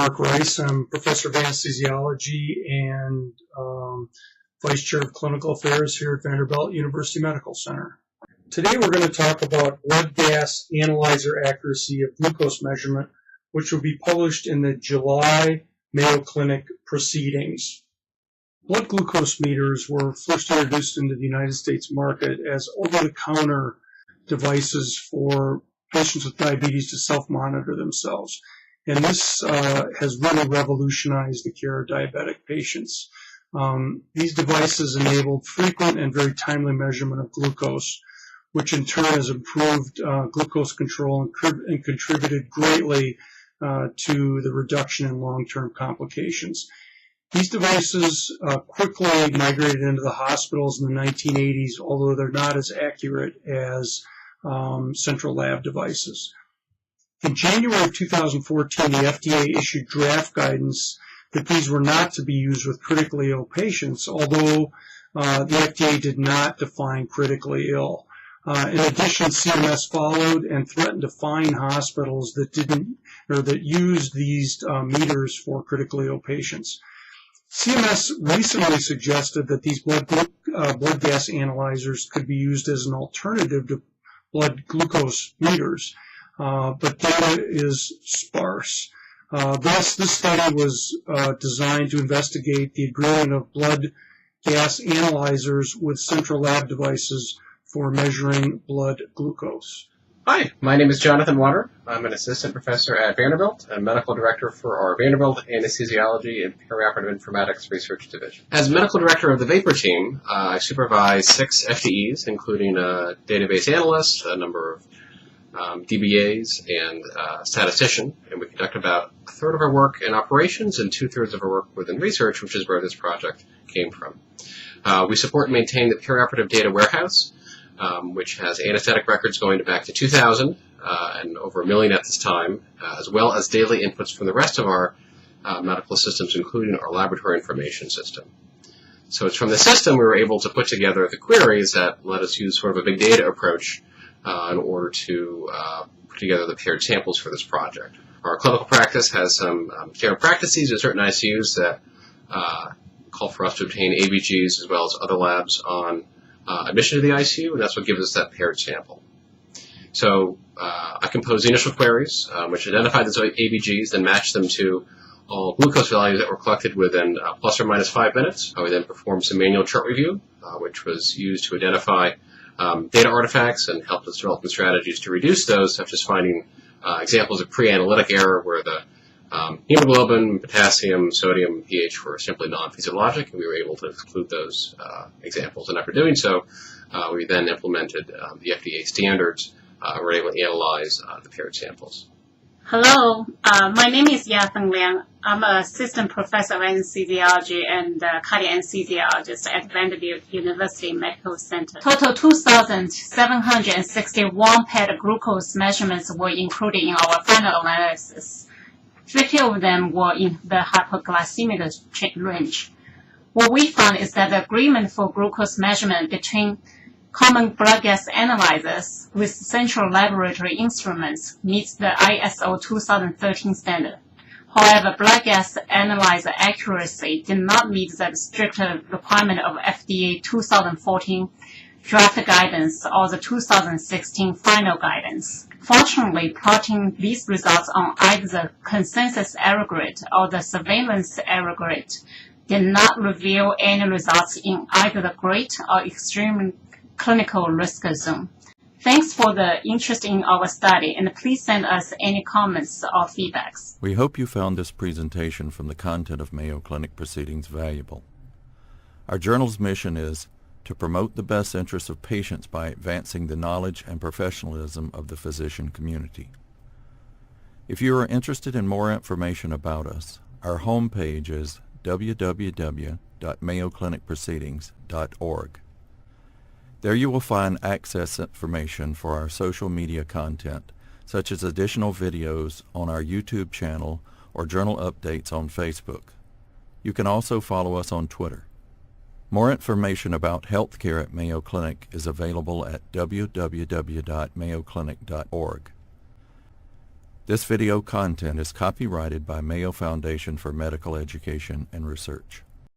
Mark Rice. I'm Professor of Anesthesiology and Vice Chair of Clinical Affairs here at Vanderbilt University Medical Center. Today we're going to talk about blood gas analyzer accuracy of glucose measurement, which will be published in the July Mayo Clinic Proceedings. Blood glucose meters were first introduced into the United States market as over-the-counter devices for patients with diabetes to self-monitor themselves. And this has really revolutionized the care of diabetic patients. These devices enabled frequent and very timely measurement of glucose, which in turn has improved glucose control and contributed greatly to the reduction in long-term complications. These devices quickly migrated into the hospitals in the 1980s, although they're not as accurate as central lab devices. In January of 2014, the FDA issued draft guidance that these were not to be used with critically ill patients, although the FDA did not define critically ill. In addition, CMS followed and threatened to fine hospitals that used these meters for critically ill patients. CMS recently suggested that these blood gas analyzers could be used as an alternative to blood glucose meters, but data is sparse. Thus, this study was designed to investigate the agreement of blood gas analyzers with central lab devices for measuring blood glucose. Hi, my name is Jonathan Water. I'm an assistant professor at Vanderbilt and medical director for our Vanderbilt Anesthesiology and Perioperative Informatics Research Division. As medical director of the VAPOR team, I supervise 6 FTEs, including a database analyst, a number of DBAs, and a statistician, and we conduct about a third of our work in operations and 2/3 of our work within research, which is where this project came from. We support and maintain the perioperative data warehouse, which has anesthetic records going back to 2000 and over 1 million at this time, as well as daily inputs from the rest of our medical systems, including our laboratory information system. So it's from the system we were able to put together the queries that let us use sort of a big data approach in order to put together the paired samples for this project. Our clinical practice has some standard practices in certain ICUs that call for us to obtain ABGs as well as other labs on admission to the ICU, and that's what gives us that paired sample. So I compose the initial queries, which identify those ABGs, then match them to all glucose values that were collected within plus or minus 5 minutes. We then performed some manual chart review, which was used to identify data artifacts and helped us develop some strategies to reduce those, such as finding examples of pre-analytic error where the hemoglobin, potassium, sodium, pH were simply non-physiologic, and we were able to exclude those examples. And after doing so, we then implemented the FDA standards and were able to analyze the paired samples. Hello, my name is Yafeng Liang. I'm an assistant professor of anesthesiology and cardiac anesthesiologist at Vanderbilt University Medical Center. Total 2,761 paired glucose measurements were included in our final analysis. 50 of them were in the hypoglycemic range. What we found is that the agreement for glucose measurement between common blood gas analyzers with central laboratory instruments meets the ISO 2013 standard. However, blood gas analyzer accuracy did not meet the strict requirement of FDA 2014 draft guidance or the 2016 final guidance. Fortunately, plotting these results on either the consensus error grid or the surveillance error grid did not reveal any results in either the great or extreme clinical risk zone. Thanks for the interest in our study, and please send us any comments or feedbacks. We hope you found this presentation from the content of Mayo Clinic Proceedings valuable. Our journal's mission is to promote the best interests of patients by advancing the knowledge and professionalism of the physician community. If you are interested in more information about us, our homepage is www.mayoclinicproceedings.org. There you will find access information for our social media content, such as additional videos on our YouTube channel or journal updates on Facebook. You can also follow us on Twitter. More information about healthcare at Mayo Clinic is available at www.mayoclinic.org. This video content is copyrighted by Mayo Foundation for Medical Education and Research.